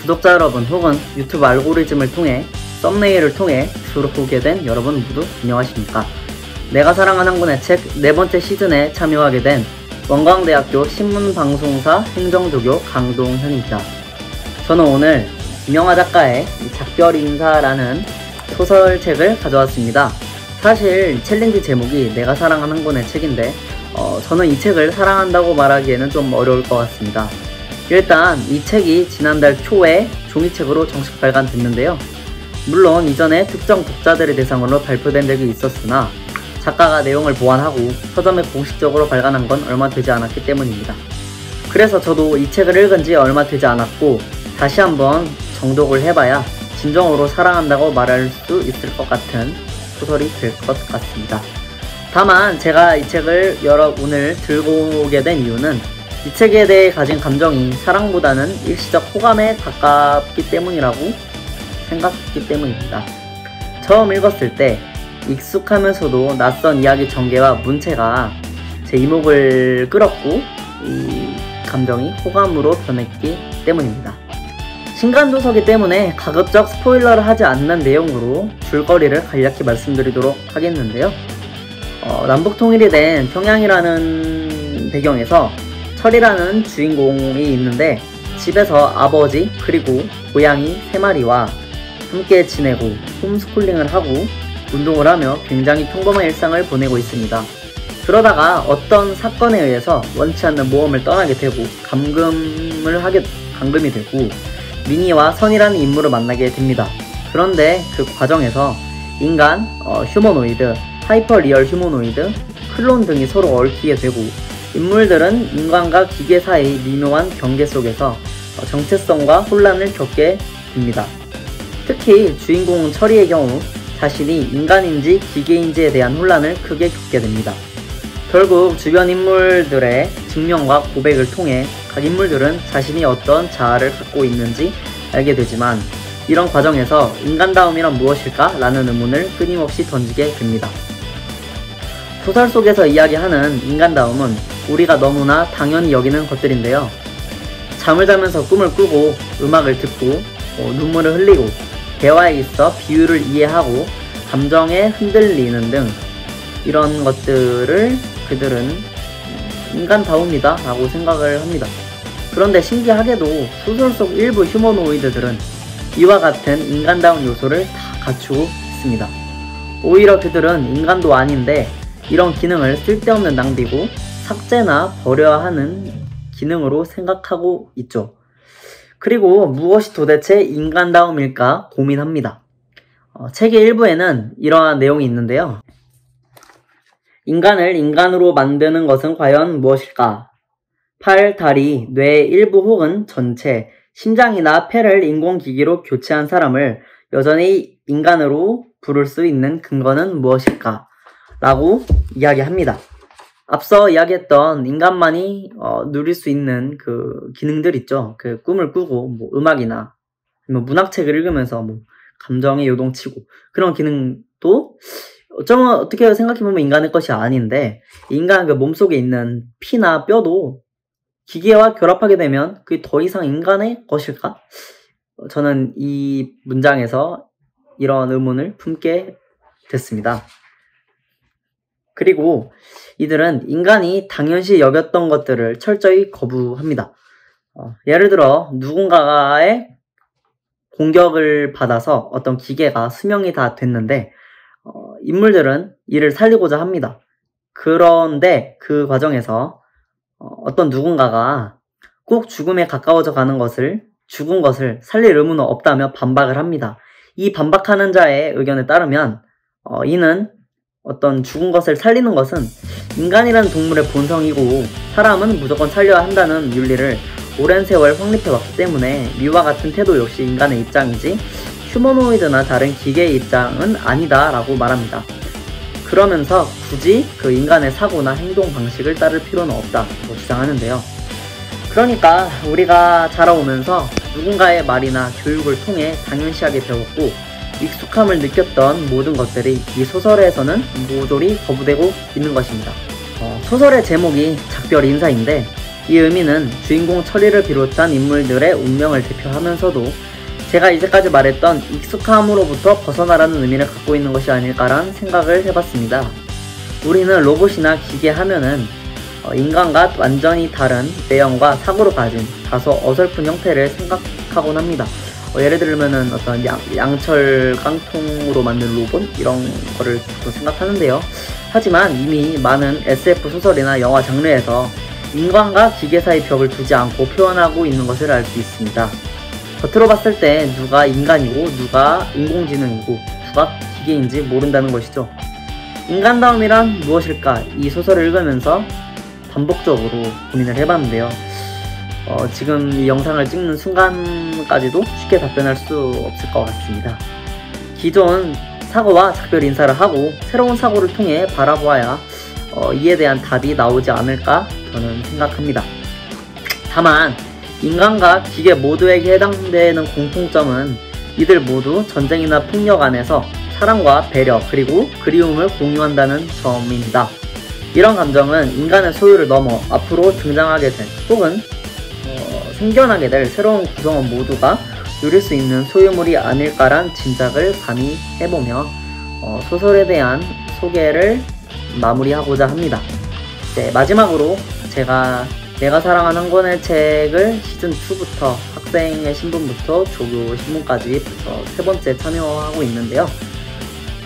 구독자 여러분 혹은 유튜브 알고리즘을 통해 썸네일을 통해 들어오게 된 여러분 모두 안녕하십니까. 내가 사랑한 한권의 책 4번째 시즌에 참여하게 된 원광대학교 신문방송사 행정조교 강동현입니다. 저는 오늘 김영하 작가의 작별인사라는 소설책을 가져왔습니다. 사실 챌린지 제목이 내가 사랑한 한권의 책인데 저는 이 책을 사랑한다고 말하기에는 좀 어려울 것 같습니다. 일단 이 책이 지난달 초에 종이책으로 정식 발간됐는데요. 물론 이전에 특정 독자들을 대상으로 발표된 적이 있었으나 작가가 내용을 보완하고 서점에 공식적으로 발간한 건 얼마 되지 않았기 때문입니다. 그래서 저도 이 책을 읽은 지 얼마 되지 않았고 다시 한번 정독을 해봐야 진정으로 사랑한다고 말할 수 있을 것 같은 소설이 될 것 같습니다. 다만 제가 이 책을 오늘 들고 오게 된 이유는 이 책에 대해 가진 감정이 사랑보다는 일시적 호감에 가깝기 때문이라고 생각했기 때문입니다. 처음 읽었을 때 익숙하면서도 낯선 이야기 전개와 문체가 제 이목을 끌었고 이 감정이 호감으로 변했기 때문입니다. 신간도서기 때문에 가급적 스포일러를 하지 않는 내용으로 줄거리를 간략히 말씀드리도록 하겠는데요. 남북통일이 된 평양이라는 배경에서 철이라는 주인공이 있는데 집에서 아버지 그리고 고양이 3마리와 함께 지내고 홈스쿨링을 하고 운동을 하며 굉장히 평범한 일상을 보내고 있습니다. 그러다가 어떤 사건에 의해서 원치 않는 모험을 떠나게 되고 감금이 되고 미니와 선이라는 인물을 만나게 됩니다. 그런데 그 과정에서 인간, 휴머노이드, 하이퍼리얼 휴머노이드, 클론 등이 서로 얽히게 되고 인물들은 인간과 기계 사이의 미묘한 경계 속에서 정체성과 혼란을 겪게 됩니다. 특히 주인공 철이의 경우 자신이 인간인지 기계인지에 대한 혼란을 크게 겪게 됩니다. 결국 주변 인물들의 증명과 고백을 통해 각 인물들은 자신이 어떤 자아를 갖고 있는지 알게 되지만 이런 과정에서 인간다움이란 무엇일까? 라는 의문을 끊임없이 던지게 됩니다. 소설 속에서 이야기하는 인간다움은 우리가 너무나 당연히 여기는 것들인데요. 잠을 자면서 꿈을 꾸고 음악을 듣고 눈물을 흘리고 대화에 있어 비유를 이해하고 감정에 흔들리는 등 이런 것들을 그들은 인간다움이다 라고 생각을 합니다. 그런데 신기하게도 소설 속 일부 휴머노이드들은 이와 같은 인간다운 요소를 다 갖추고 있습니다. 오히려 그들은 인간도 아닌데 이런 기능을 쓸데없는 낭비고 삭제나 버려야 하는 기능으로 생각하고 있죠. 그리고 무엇이 도대체 인간다움일까 고민합니다. 책의 일부에는 이러한 내용이 있는데요. 인간을 인간으로 만드는 것은 과연 무엇일까? 팔, 다리, 뇌의 일부 혹은 전체, 심장이나 폐를 인공기기로 교체한 사람을 여전히 인간으로 부를 수 있는 근거는 무엇일까? 라고 이야기합니다. 앞서 이야기했던 인간만이 누릴 수 있는 그 기능들 있죠. 그 꿈을 꾸고 음악이나 문학책을 읽으면서 감정에 요동치고 그런 기능도 어떻게 생각해보면 인간의 것이 아닌데 인간 그 몸속에 있는 피나 뼈도 기계와 결합하게 되면 그게 더 이상 인간의 것일까? 저는 이 문장에서 이런 의문을 품게 됐습니다. 그리고 이들은 인간이 당연시 여겼던 것들을 철저히 거부합니다. 예를 들어 누군가의 공격을 받아서 어떤 기계가 수명이 다 됐는데 인물들은 이를 살리고자 합니다. 그런데 그 과정에서 어떤 누군가가 꼭 죽음에 가까워져 가는 죽은 것을 살릴 의무는 없다며 반박을 합니다. 이 반박하는 자의 의견에 따르면 이는 어떤 죽은 것을 살리는 것은 인간이라는 동물의 본성이고 사람은 무조건 살려야 한다는 윤리를 오랜 세월 확립해왔기 때문에 이와 같은 태도 역시 인간의 입장이지 휴머노이드나 다른 기계의 입장은 아니다 라고 말합니다. 그러면서 굳이 그 인간의 사고나 행동 방식을 따를 필요는 없다고 주장하는데요. 그러니까 우리가 자라오면서 누군가의 말이나 교육을 통해 당연시하게 배웠고 익숙함을 느꼈던 모든 것들이 이 소설에서는 모조리 거부되고 있는 것입니다. 소설의 제목이 작별 인사인데 이 의미는 주인공 철이를 비롯한 인물들의 운명을 대표하면서도 제가 이제까지 말했던 익숙함으로부터 벗어나라는 의미를 갖고 있는 것이 아닐까라는 생각을 해봤습니다. 우리는 로봇이나 기계 하면은 인간과 완전히 다른 내용과 사고를 가진 다소 어설픈 형태를 생각하곤 합니다. 예를 들면은 어떤 양철 깡통으로 만든 로봇 이런 거를 또 생각하는데요. 하지만 이미 많은 SF 소설이나 영화 장르에서 인간과 기계 사이 벽을 두지 않고 표현하고 있는 것을 알 수 있습니다. 겉으로 봤을 때 누가 인간이고 누가 인공지능이고 누가 기계인지 모른다는 것이죠. 인간다움이란 무엇일까? 이 소설을 읽으면서 반복적으로 고민을 해봤는데요. 지금 이 영상을 찍는 순간까지도 쉽게 답변할 수 없을 것 같습니다. 기존 사고와 작별 인사를 하고 새로운 사고를 통해 바라보아야 이에 대한 답이 나오지 않을까 저는 생각합니다. 다만 인간과 기계 모두에게 해당되는 공통점은 이들 모두 전쟁이나 폭력 안에서 사랑과 배려 그리고 그리움을 공유한다는 점입니다. 이런 감정은 인간의 소유를 넘어 앞으로 등장하게 된 혹은 생겨나게 될 새로운 구성원 모두가 누릴 수 있는 소유물이 아닐까란 짐작을 감히 해보며 소설에 대한 소개를 마무리하고자 합니다. 네, 마지막으로 내가 사랑한 한 권의 책을 시즌2부터 학생의 신분부터 조교 신분까지 벌써 3번째 참여하고 있는데요.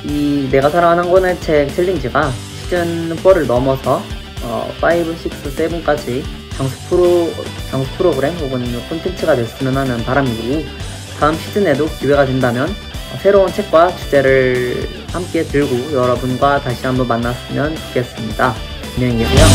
이 내가 사랑한 한 권의 책 챌린지가 시즌4를 넘어서 5, 6, 7까지 장수 프로그램 혹은 콘텐츠가 됐으면 하는 바람이고, 다음 시즌에도 기회가 된다면 새로운 책과 주제를 함께 들고 여러분과 다시 한번 만났으면 좋겠습니다. 안녕히 계세요.